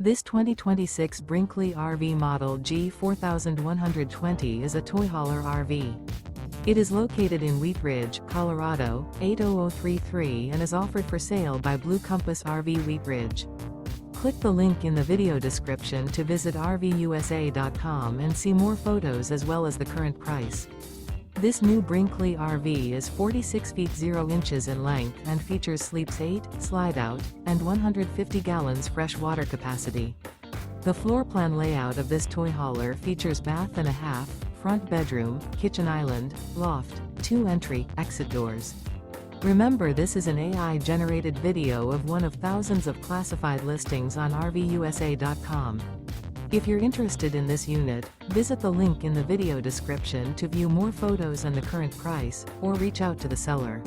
This 2026 Brinkley RV Model G 4120 is a toy hauler RV. It is located in Wheat Ridge, Colorado, 80033 and is offered for sale by Blue Compass RV Wheat Ridge. Click the link in the video description to visit RVUSA.com and see more photos as well as the current price. This new Brinkley RV is 46 feet 0 inches in length and features sleeps 8, slide-out, and 150 gallons fresh water capacity. The floor plan layout of this toy hauler features bath and a half, front bedroom, kitchen island, loft, 2 entry, exit doors. Remember, this is an AI-generated video of one of thousands of classified listings on RVUSA.com. If you're interested in this unit, visit the link in the video description to view more photos and the current price, or reach out to the seller.